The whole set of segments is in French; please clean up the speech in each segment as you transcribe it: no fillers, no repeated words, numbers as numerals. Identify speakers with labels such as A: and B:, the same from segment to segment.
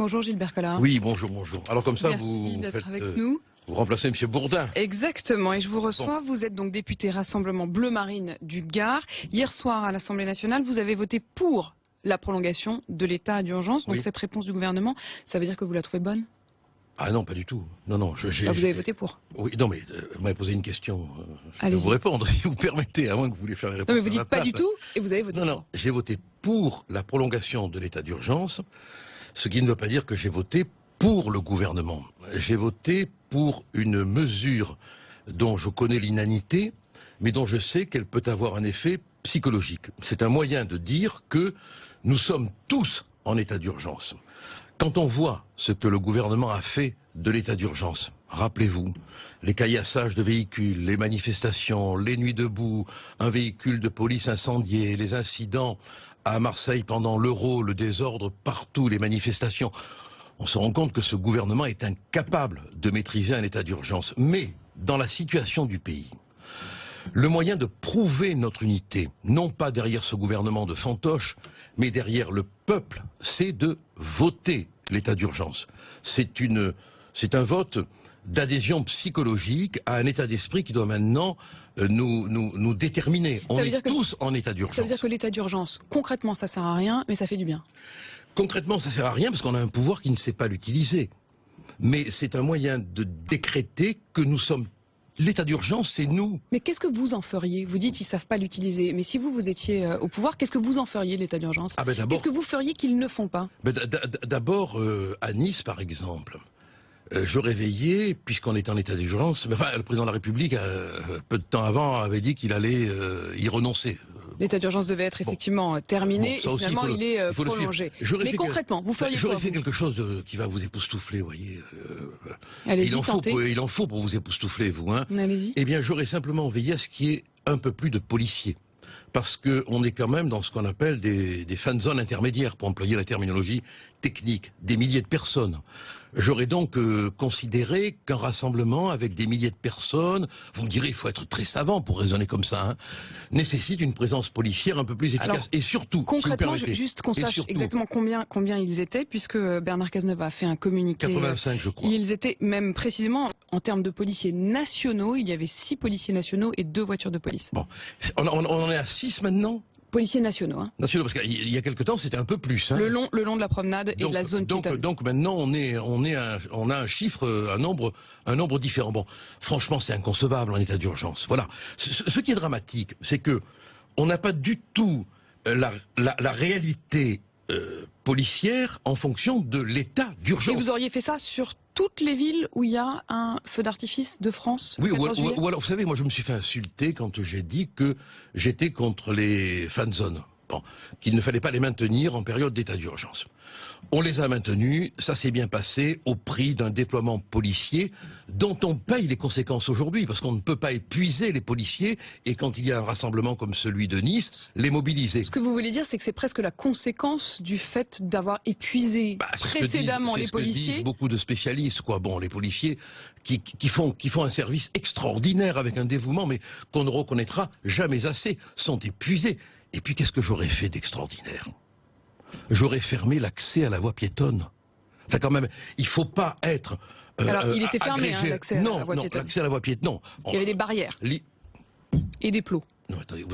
A: Bonjour Gilbert Collard.
B: Oui, bonjour, bonjour. Alors comme ça,
A: Merci d'être avec nous.
B: Vous remplacez M. Bourdin.
A: Exactement, et je vous reçois. Bon. Vous êtes donc député Rassemblement Bleu Marine du Gard. Hier soir à l'Assemblée nationale, vous avez voté pour la prolongation de l'état d'urgence. Donc cette réponse du gouvernement, ça veut dire que vous la trouvez bonne?
B: Ah non, pas du tout. Non, non.
A: Vous avez voté pour?
B: Oui, non, mais vous m'avez posé une question. Je vais vous répondre, si vous permettez, à moins que vous voulez faire les réponses.
A: Non, mais vous dites pas du tout, et vous avez voté pour.
B: Non, j'ai voté pour la prolongation de l'état d'urgence, ce qui ne veut pas dire que j'ai voté pour le gouvernement. J'ai voté pour une mesure dont je connais l'inanité, mais dont je sais qu'elle peut avoir un effet psychologique. C'est un moyen de dire que nous sommes tous en état d'urgence. Quand on voit ce que le gouvernement a fait de l'état d'urgence, rappelez-vous, les caillassages de véhicules, les manifestations, les nuits debout, un véhicule de police incendié, les incidents à Marseille pendant l'Euro, le désordre partout, les manifestations, on se rend compte que ce gouvernement est incapable de maîtriser un état d'urgence. Mais dans la situation du pays, le moyen de prouver notre unité, non pas derrière ce gouvernement de fantoche, mais derrière le peuple, c'est de voter l'état d'urgence. C'est un vote d'adhésion psychologique à un état d'esprit qui doit maintenant nous déterminer. On est tous en état d'urgence.
A: Ça veut dire que l'état d'urgence, concrètement, ça sert à rien, mais ça fait du bien.
B: Concrètement, ça sert à rien parce qu'on a un pouvoir qui ne sait pas l'utiliser. Mais c'est un moyen de décréter que nous sommes... L'état d'urgence, c'est nous.
A: Mais qu'est-ce que vous en feriez? Vous dites qu'ils ne savent pas l'utiliser. Mais si vous étiez au pouvoir, qu'est-ce que vous en feriez de l'état d'urgence? Qu'est-ce que vous feriez qu'ils ne font pas?
B: D'abord, à Nice, par exemple, j'aurais veillé, puisqu'on est en état d'urgence, mais enfin, le président de la République, peu de temps avant, avait dit qu'il allait y renoncer.
A: L'état d'urgence devait être effectivement terminé, et finalement il est prolongé. Mais concrètement, vous feriez quoi?
B: J'aurais fait quelque chose qui va vous époustoufler, vous voyez. Il en faut pour vous époustoufler, vous. Hein. Eh bien, j'aurais simplement veillé à ce qu'il y ait un peu plus de policiers. Parce qu'on est quand même dans ce qu'on appelle des fan zones intermédiaires, pour employer la terminologie technique, des milliers de personnes. J'aurais donc considéré qu'un rassemblement avec des milliers de personnes, vous me direz, il faut être très savant pour raisonner comme ça, hein, nécessite une présence policière un peu plus efficace. Alors,
A: et surtout, concrètement, si juste qu'on sache exactement combien ils étaient, puisque Bernard Cazeneuve a fait un communiqué.
B: 85, je crois.
A: Ils étaient même précisément, en termes de policiers nationaux, il y avait 6 policiers nationaux et 2 voitures de police.
B: Bon, on en est à 6 maintenant?
A: Policiers nationaux. Hein.
B: Nationaux, parce qu'il y a quelque temps, c'était un peu plus. Hein.
A: Le long de la promenade et de la zone piétonne.
B: Donc maintenant, on a un chiffre, un nombre différent. Bon, franchement, c'est inconcevable en état d'urgence. Voilà. Ce qui est dramatique, c'est que on n'a pas du tout la réalité policière en fonction de l'état d'urgence.
A: Et vous auriez fait ça sur toutes les villes où il y a un feu d'artifice de France?
B: Oui, ou alors, vous savez, moi je me suis fait insulter quand j'ai dit que j'étais contre les fan zones. Bon, qu'il ne fallait pas les maintenir en période d'état d'urgence. On les a maintenus, ça s'est bien passé au prix d'un déploiement policier dont on paye les conséquences aujourd'hui, parce qu'on ne peut pas épuiser les policiers et quand il y a un rassemblement comme celui de Nice, les mobiliser.
A: Ce que vous voulez dire, c'est que c'est presque la conséquence du fait d'avoir épuisé précédemment les policiers.
B: C'est ce que disent beaucoup de spécialistes, quoi. Bon, les policiers qui font un service extraordinaire avec un dévouement, mais qu'on ne reconnaîtra jamais assez, sont épuisés. Et puis qu'est-ce que j'aurais fait d'extraordinaire? J'aurais fermé l'accès à la voie piétonne. Enfin quand même, il ne faut pas être
A: alors il était fermé, hein, l'accès à la voie piétonne.
B: Non, l'accès à la voie piétonne, non.
A: Il y avait des barrières et des plots.
B: Non, attendez,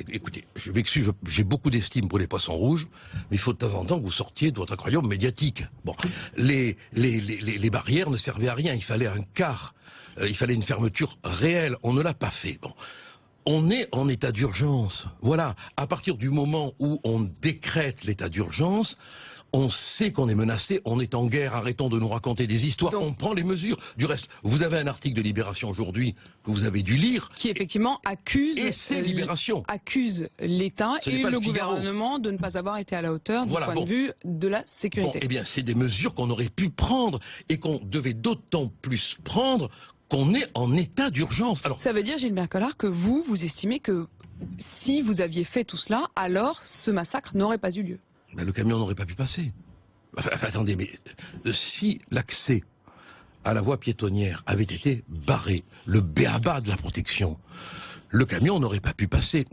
B: écoutez, je m'excuse, j'ai beaucoup d'estime pour les poissons rouges, mais il faut de temps en temps que vous sortiez de votre aquarium médiatique. Bon, les barrières ne servaient à rien, il fallait un quart, il fallait une fermeture réelle, on ne l'a pas fait. Bon. On est en état d'urgence. Voilà. À partir du moment où on décrète l'état d'urgence, on sait qu'on est menacé, on est en guerre, arrêtons de nous raconter des histoires, on prend les mesures. Du reste, vous avez un article de Libération aujourd'hui que vous avez dû lire.
A: Qui effectivement accuse l'État et le gouvernement de ne pas avoir été à la hauteur du point de vue de la sécurité.
B: Eh bien, c'est des mesures qu'on aurait pu prendre et qu'on devait d'autant plus prendre qu'on est en état d'urgence. Alors,
A: ça veut dire, Gilbert Collard, que vous estimez que si vous aviez fait tout cela, alors ce massacre n'aurait pas eu lieu?
B: Ben, le camion n'aurait pas pu passer. Enfin, attendez, mais si l'accès à la voie piétonnière avait été barré, le b.a.-ba de la protection, le camion n'aurait pas pu passer.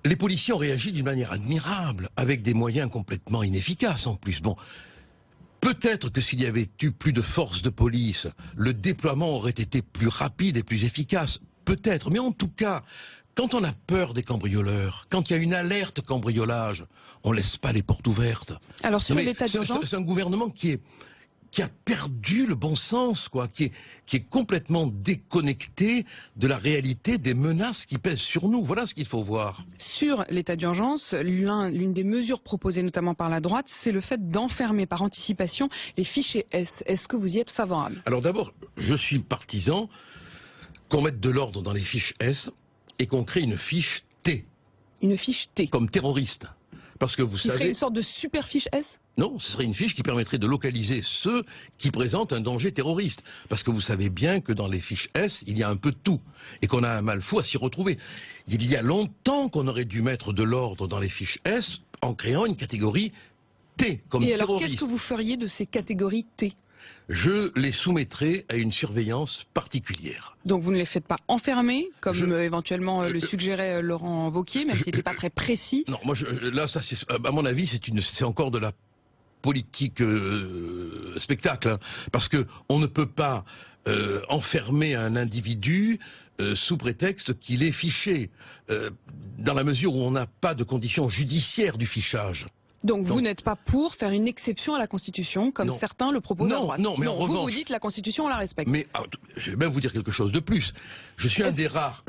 B: Les policiers ont réagi d'une manière admirable, avec des moyens complètement inefficaces en plus. Bon, Peut-être que s'il y avait eu plus de forces de police, le déploiement aurait été plus rapide et plus efficace. Peut-être, mais en tout cas, quand on a peur des cambrioleurs, quand il y a une alerte cambriolage, on ne laisse pas les portes ouvertes.
A: Alors sur l'état d'urgence...
B: C'est un gouvernement qui a perdu le bon sens, quoi, qui est complètement déconnecté de la réalité des menaces qui pèsent sur nous. Voilà ce qu'il faut voir.
A: Sur l'état d'urgence, l'une des mesures proposées notamment par la droite, c'est le fait d'enfermer par anticipation les fichiers S. Est-ce que vous y êtes favorable?
B: Alors d'abord, je suis partisan qu'on mette de l'ordre dans les fiches S et qu'on crée une fiche T.
A: Une fiche T.
B: Comme terroriste. Parce que vous savez...
A: Ce serait une sorte de super fiche S?
B: Non, ce serait une fiche qui permettrait de localiser ceux qui présentent un danger terroriste. Parce que vous savez bien que dans les fiches S, il y a un peu de tout. Et qu'on a un mal fou à s'y retrouver. Il y a longtemps qu'on aurait dû mettre de l'ordre dans les fiches S en créant une catégorie T, comme terroriste.
A: Et alors, qu'est-ce que vous feriez de ces catégories T?
B: Je les soumettrai à une surveillance particulière.
A: Donc vous ne les faites pas enfermer, comme éventuellement le suggérait Laurent Wauquiez, même s'il n'était pas très précis.
B: Non, moi, là, ça, à mon avis, c'est encore de la politique spectacle, hein, parce que on ne peut pas enfermer un individu sous prétexte qu'il est fiché, dans la mesure où on n'a pas de conditions judiciaires du fichage.
A: Donc vous n'êtes pas pour faire une exception à la Constitution, comme certains le proposent à droite.
B: Non, mais en revanche...
A: Vous dites la Constitution, on la respecte.
B: Mais je vais même vous dire quelque chose de plus. Je suis un des rares,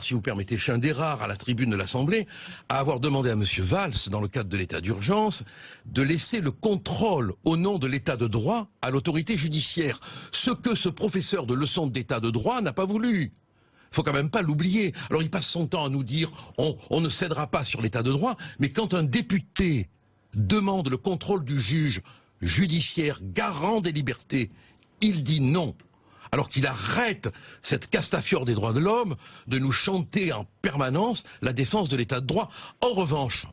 B: si vous permettez, je suis un des rares à la tribune de l'Assemblée à avoir demandé à M. Valls, dans le cadre de l'état d'urgence, de laisser le contrôle au nom de l'état de droit à l'autorité judiciaire. Ce que ce professeur de leçons d'état de droit n'a pas voulu. Il faut quand même pas l'oublier. Alors il passe son temps à nous dire on ne cédera pas sur l'état de droit, mais quand un député demande le contrôle du juge judiciaire garant des libertés, il dit non. Alors qu'il arrête cette castafiore des droits de l'homme de nous chanter en permanence la défense de l'état de droit. En revanche,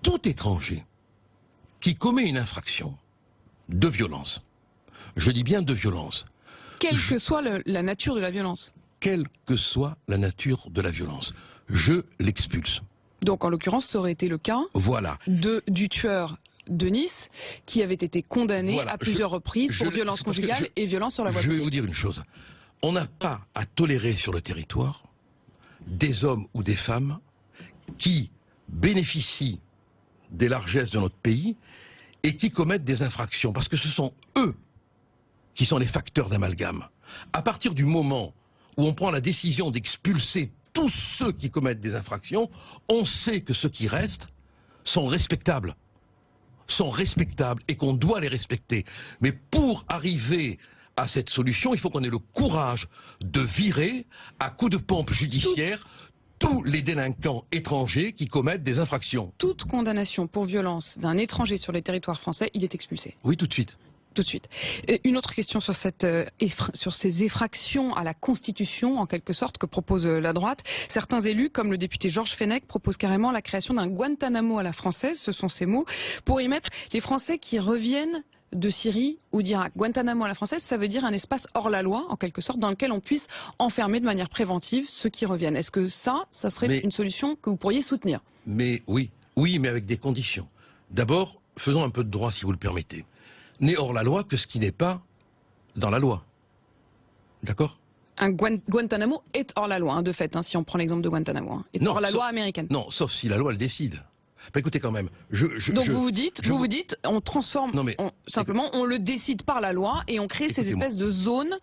B: tout étranger qui commet une infraction de violence, je dis bien de violence.
A: Quelle que soit la nature de la violence.
B: Quelle que soit la nature de la violence, je l'expulse.
A: Donc en l'occurrence, ça aurait été le cas du tueur de Nice qui avait été condamné à plusieurs reprises pour violence conjugale et violence sur la voie publique.
B: Je vais vous dire une chose. On n'a pas à tolérer sur le territoire des hommes ou des femmes qui bénéficient des largesses de notre pays et qui commettent des infractions. Parce que ce sont eux qui sont les facteurs d'amalgame. À partir du moment où on prend la décision d'expulser tous ceux qui commettent des infractions, on sait que ceux qui restent sont respectables et qu'on doit les respecter. Mais pour arriver à cette solution, il faut qu'on ait le courage de virer à coups de pompe judiciaire tous les délinquants étrangers qui commettent des infractions.
A: Toute condamnation pour violence d'un étranger sur les territoires français, il est expulsé.
B: Oui, tout de suite.
A: Tout de suite. Une autre question sur ces effractions à la Constitution, en quelque sorte, que propose la droite. Certains élus, comme le député Georges Fenech, proposent carrément la création d'un Guantanamo à la française, ce sont ces mots, pour y mettre les Français qui reviennent de Syrie ou d'Irak. Guantanamo à la française, ça veut dire un espace hors la loi, en quelque sorte, dans lequel on puisse enfermer de manière préventive ceux qui reviennent. Est-ce que ça serait une solution que vous pourriez soutenir?
B: Mais oui, mais avec des conditions. D'abord, faisons un peu de droit, si vous le permettez. N'est hors la loi que ce qui n'est pas dans la loi. D'accord?
A: Un Guantanamo est hors la loi, de fait, si on prend l'exemple de Guantanamo. Est hors la loi américaine.
B: Non, sauf si la loi le décide. Bah, écoutez quand même.
A: Donc vous vous dites, on transforme, simplement, on le décide par la loi et on crée ces espèces de zones.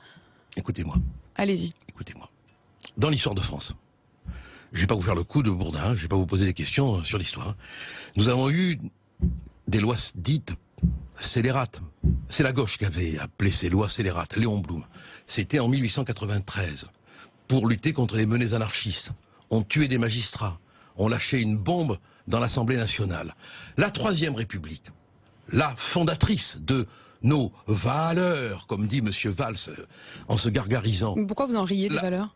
B: Écoutez-moi.
A: Allez-y.
B: Écoutez-moi. Dans l'histoire de France, je ne vais pas vous faire le coup de Bourdin, je ne vais pas vous poser des questions sur l'histoire. Nous avons eu des lois dites scélérates. C'est la gauche qui avait appelé ces lois scélérates, Léon Blum. C'était en 1893, pour lutter contre les menées anarchistes. On tuait des magistrats, on lâchait une bombe dans l'Assemblée nationale. La Troisième République, la fondatrice de nos valeurs, comme dit M. Valls en se gargarisant.
A: Pourquoi vous en riez des valeurs?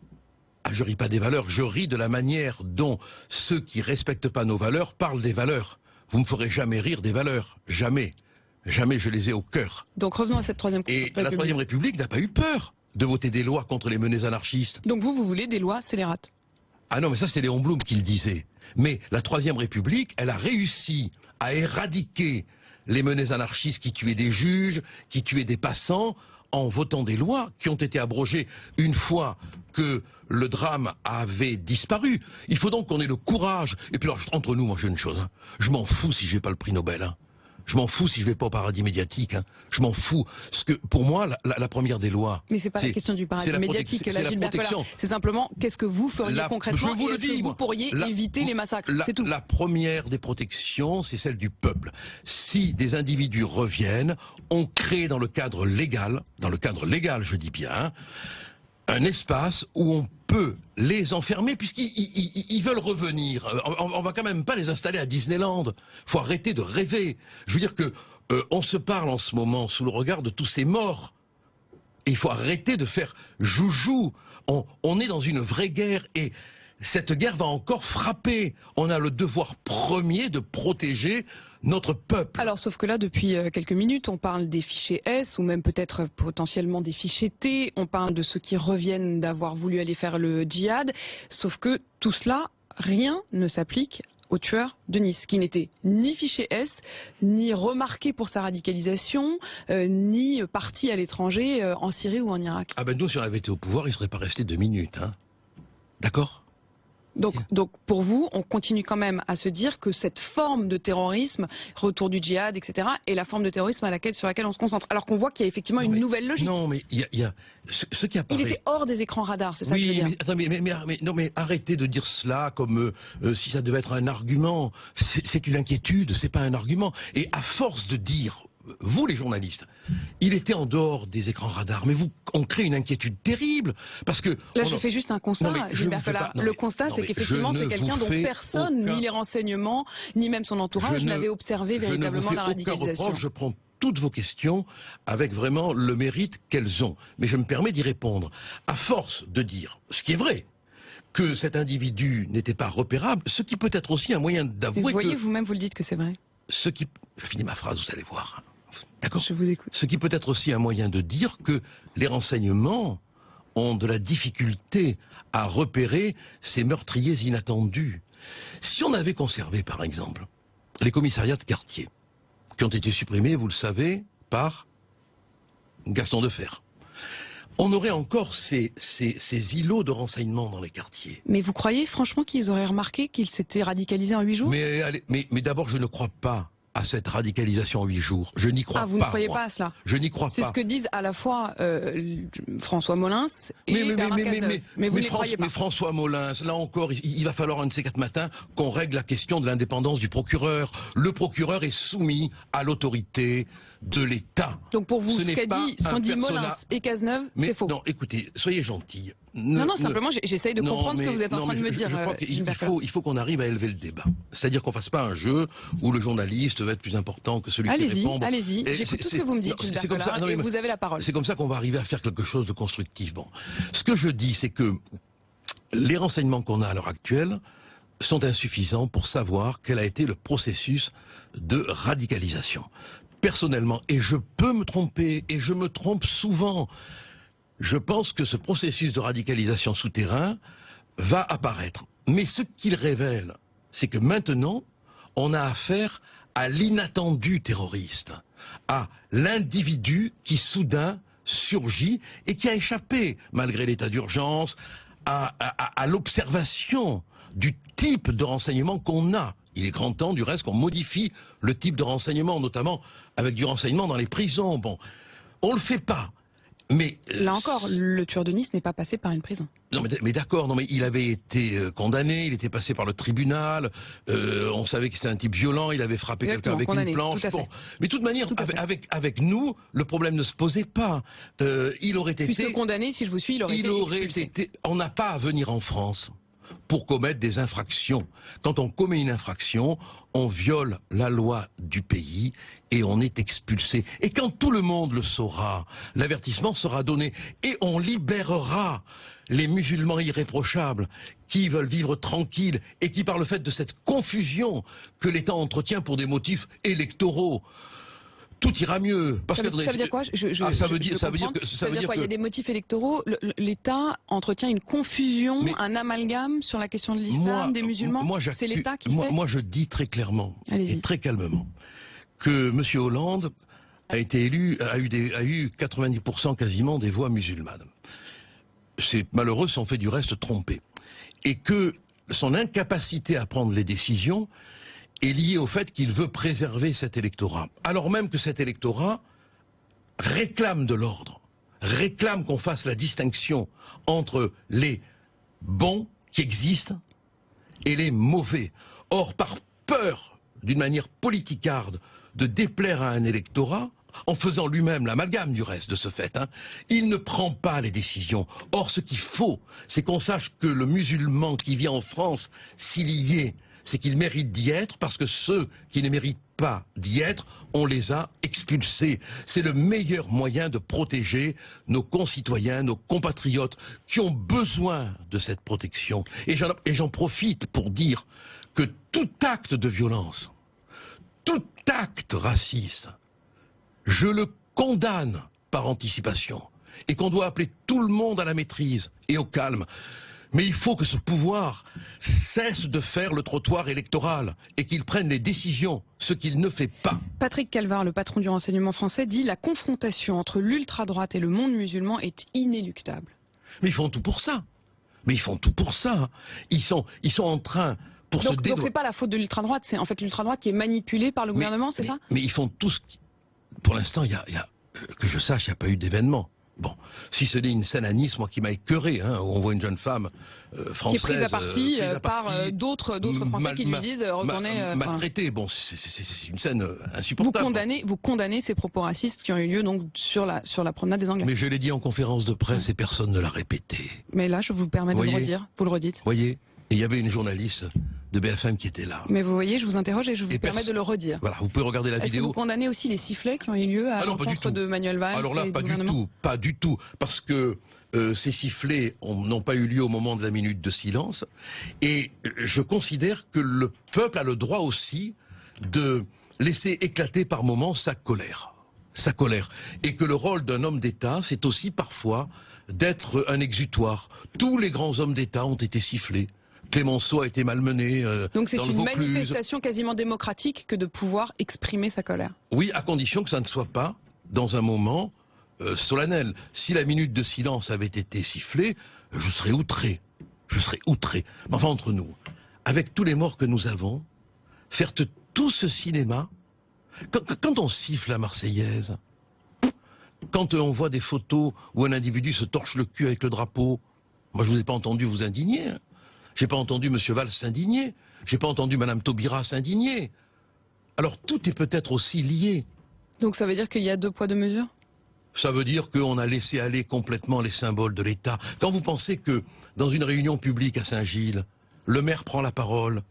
B: Je ris pas des valeurs, je ris de la manière dont ceux qui respectent pas nos valeurs parlent des valeurs. Vous me ferez jamais rire des valeurs, jamais. Jamais je les ai au cœur.
A: Donc revenons à cette Troisième République.
B: Et la Troisième République n'a pas eu peur de voter des lois contre les menées anarchistes.
A: Donc vous voulez des lois scélérates?
B: Ah non, mais ça c'est Léon Blum qui le disait. Mais la Troisième République, elle a réussi à éradiquer les menées anarchistes qui tuaient des juges, qui tuaient des passants, en votant des lois qui ont été abrogées une fois que le drame avait disparu. Il faut donc qu'on ait le courage. Et puis alors, entre nous, moi j'ai une chose, hein. Je m'en fous si je n'ai pas le prix Nobel. Hein. Je m'en fous si je vais pas au paradis médiatique. Hein. Je m'en fous. Parce que pour moi, la première des lois...
A: Mais c'est pas la question du paradis médiatique, là, Gilbert Collard. C'est simplement, qu'est-ce que vous feriez concrètement et est-ce que vous pourriez éviter les massacres. C'est tout.
B: La première des protections, c'est celle du peuple. Si des individus reviennent, on crée dans le cadre légal je dis bien, un espace où on peut les enfermer puisqu'ils veulent revenir. On va quand même pas les installer à Disneyland. Faut arrêter de rêver. Je veux dire que on se parle en ce moment sous le regard de tous ces morts. Et il faut arrêter de faire joujou. On est dans une vraie guerre et cette guerre va encore frapper. On a le devoir premier de protéger notre peuple.
A: Alors, sauf que là, depuis quelques minutes, on parle des fichiers S ou même peut-être potentiellement des fichiers T. On parle de ceux qui reviennent d'avoir voulu aller faire le djihad. Sauf que tout cela, rien ne s'applique au tueur de Nice, qui n'était ni fiché S, ni remarqué pour sa radicalisation, ni parti à l'étranger, en Syrie ou en Irak.
B: Ah ben nous, si on avait été au pouvoir, il ne serait pas resté 2 minutes. Hein. D'accord ?
A: Donc pour vous, on continue quand même à se dire que cette forme de terrorisme, retour du djihad, etc., est la forme de terrorisme sur laquelle on se concentre. Alors qu'on voit qu'il y a effectivement une nouvelle logique.
B: Non, mais il y a ce qui apparaît...
A: Il était hors des écrans radars, c'est ça que je veux dire.
B: Mais arrêtez de dire cela comme si ça devait être un argument. C'est une inquiétude, c'est pas un argument. Et à force de dire... Vous, les journalistes, il était en dehors des écrans radars, mais on crée une inquiétude terrible, parce que...
A: Là, je fais juste un constat, Gilbert Collard. Le constat, c'est qu'effectivement, c'est quelqu'un dont personne, ni les renseignements, ni même son entourage, n'avait observé véritablement la radicalisation.
B: Je prends toutes vos questions avec vraiment le mérite qu'elles ont, mais je me permets d'y répondre. À force de dire, ce qui est vrai, que cet individu n'était pas repérable, ce qui peut être aussi un moyen d'avouer que...
A: Vous voyez, vous-même, vous le dites que c'est vrai.
B: Je finis ma phrase, vous allez voir. D'accord ?
A: Je vous écoute.
B: Ce qui peut être aussi un moyen de dire que les renseignements ont de la difficulté à repérer ces meurtriers inattendus. Si on avait conservé, par exemple, les commissariats de quartier, qui ont été supprimés, vous le savez, par Gaston Defferre, on aurait encore ces îlots de renseignements dans les quartiers.
A: Mais vous croyez franchement qu'ils auraient remarqué qu'ils s'étaient radicalisés en 8 jours ?
B: Mais d'abord, je ne crois pas à cette radicalisation en 8 jours. Je n'y crois pas.
A: Ah, vous ne croyez pas à cela ?
B: Je n'y crois pas.
A: C'est ce que disent à la fois François Molins et Bernard Cazeneuve. Mais vous ne croyez pas.
B: Mais François Molins, là encore, il va falloir un de ces 4 matins qu'on règle la question de l'indépendance du procureur. Le procureur est soumis à l'autorité de l'État.
A: Donc pour vous, ce qu'ont dit Molins et Cazeneuve, c'est faux.
B: Non, écoutez, soyez gentils.
A: Non, simplement, j'essaye de comprendre ce que vous êtes en train de me dire.
B: Il faut qu'on arrive à élever le débat. C'est-à-dire qu'on ne fasse pas un jeu où le journaliste va être plus important que celui qui répond.
A: Allez-y, j'écoute tout ce que vous me dites, Gilbert Collard, et vous avez la parole.
B: C'est comme ça qu'on va arriver à faire quelque chose de constructif. Bon. Ce que je dis, c'est que les renseignements qu'on a à l'heure actuelle sont insuffisants pour savoir quel a été le processus de radicalisation. Personnellement, et je peux me tromper, et je me trompe souvent, je pense que ce processus de radicalisation souterrain va apparaître. Mais ce qu'il révèle, c'est que maintenant, on a affaire à l'inattendu terroriste, à l'individu qui soudain surgit et qui a échappé, malgré l'état d'urgence, à l'observation du type de renseignement qu'on a. Il est grand temps, du reste, qu'on modifie le type de renseignement, notamment avec du renseignement dans les prisons. Bon, on le fait pas. Mais
A: là encore, le tueur de Nice n'est pas passé par une prison.
B: Non, mais d'accord, non, mais il avait été condamné, il était passé par le tribunal, on savait que c'était un type violent, il avait frappé quelqu'un avec une planche. Bon. Mais de toute manière, avec nous, le problème ne se posait pas. Il aurait été...
A: Puisque condamné, si je vous suis, il aurait été...
B: On n'a pas à venir en France pour commettre des infractions. Quand on commet une infraction, on viole la loi du pays et on est expulsé. Et quand tout le monde le saura, l'avertissement sera donné et on libérera les musulmans irréprochables qui veulent vivre tranquilles et qui, par le fait de cette confusion que l'État entretient pour des motifs électoraux, tout ira mieux. Parce
A: ça veut dire quoi? Ça veut dire quoi? Il y a des motifs électoraux. L'État entretient une confusion, un amalgame sur la question de l'islam, des musulmans. C'est l'État qui fait.
B: Moi, je dis très clairement et très calmement que M. Hollande a été élu, a eu 90% quasiment des voix musulmanes. C'est malheureux, s'en fait du reste trompé. Et que son incapacité à prendre les décisions est liée au fait qu'il veut préserver cet électorat. Alors même que cet électorat réclame de l'ordre, réclame qu'on fasse la distinction entre les bons qui existent et les mauvais. Or, par peur, d'une manière politicarde, de déplaire à un électorat, en faisant lui-même l'amalgame du reste de ce fait, il ne prend pas les décisions. Or, ce qu'il faut, c'est qu'on sache que le musulman qui vient en France, s'il y est, c'est qu'il mérite d'y être, parce que ceux qui ne méritent pas d'y être, on les a expulsés. C'est le meilleur moyen de protéger nos concitoyens, nos compatriotes, qui ont besoin de cette protection. Et j'en profite pour dire que tout acte de violence, tout acte raciste, je le condamne par anticipation, et qu'on doit appeler tout le monde à la maîtrise et au calme. Mais il faut que ce pouvoir cesse de faire le trottoir électoral et qu'il prenne les décisions, ce qu'il ne fait pas.
A: Patrick Calvar, le patron du renseignement français, dit « La confrontation entre l'ultra-droite et le monde musulman est inéluctable ».
B: Mais ils font tout pour ça. Mais ils font tout pour ça. Ils sont en train...
A: Donc c'est pas la faute de l'ultra-droite, c'est en fait l'ultra-droite qui est manipulée par le gouvernement, c'est ça?
B: Mais ils font tout ce qui... Pour l'instant, que je sache, il n'y a pas eu d'événement. Bon, si ce n'est une scène à Nice, moi qui m'a écœuré, où on voit une jeune femme française...
A: Qui est prise à partie par d'autres Français qui lui disent retournez...
B: maltraitée, bon, c'est une scène insupportable.
A: Vous condamnez ces propos racistes qui ont eu lieu donc sur la promenade des Anglais.
B: Mais je l'ai dit en conférence de presse et personne ne l'a répété.
A: Mais là, je vous permets de le redire, vous le redites.
B: Voyez, et il y avait une journaliste de BFM qui était là.
A: Mais vous voyez, je vous interroge et je vous permets de le redire.
B: Voilà, vous pouvez regarder la vidéo.
A: Est-ce que vous condamnez aussi les sifflets qui ont eu lieu à l'encontre de Manuel Valls?
B: Alors là, pas du tout, parce que ces sifflets n'ont pas eu lieu au moment de la minute de silence. Et je considère que le peuple a le droit aussi de laisser éclater par moments sa colère. Et que le rôle d'un homme d'État, c'est aussi parfois d'être un exutoire. Tous les grands hommes d'État ont été sifflés. Clémenceau a été malmené dans le Vaucluse.
A: Donc c'est une manifestation quasiment démocratique que de pouvoir exprimer sa colère.
B: Oui, à condition que ça ne soit pas dans un moment solennel. Si la minute de silence avait été sifflée, je serais outré. Mais enfin, entre nous, avec tous les morts que nous avons, faire tout ce cinéma, quand on siffle la Marseillaise, quand on voit des photos où un individu se torche le cul avec le drapeau, moi je vous ai pas entendu vous indigner. J'ai pas entendu M. Valls s'indigner. J'ai pas entendu Mme Taubira s'indigner. Alors tout est peut-être aussi lié.
A: Donc ça veut dire qu'il y a deux poids deux mesures?
B: Ça veut dire qu'on a laissé aller complètement les symboles de l'État. Quand vous pensez que dans une réunion publique à Saint-Gilles, le maire prend la parole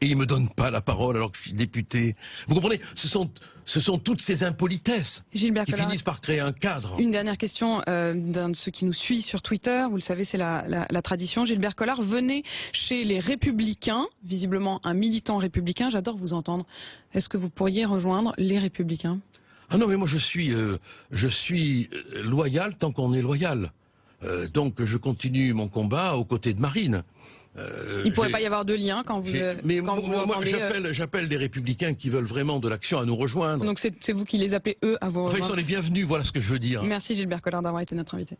B: et il ne me donne pas la parole alors que je suis député. Vous comprenez, ce sont toutes ces impolitesses qui finissent par créer un cadre.
A: Une dernière question d'un de ceux qui nous suit sur Twitter. Vous le savez, c'est la tradition. Gilbert Collard, venez chez les Républicains, visiblement un militant républicain. J'adore vous entendre. Est-ce que vous pourriez rejoindre les Républicains?
B: Ah non, mais moi je suis loyal tant qu'on est loyal. Donc je continue mon combat aux côtés de Marine.
A: Il ne pourrait pas y avoir de lien quand vous...
B: Mais moi, j'appelle les Républicains qui veulent vraiment de l'action à nous rejoindre.
A: Donc c'est vous qui les appelez, eux, à vous rejoindre.
B: Enfin, ils sont les bienvenus, voilà ce que je veux dire.
A: Merci Gilbert Collard d'avoir été notre invité.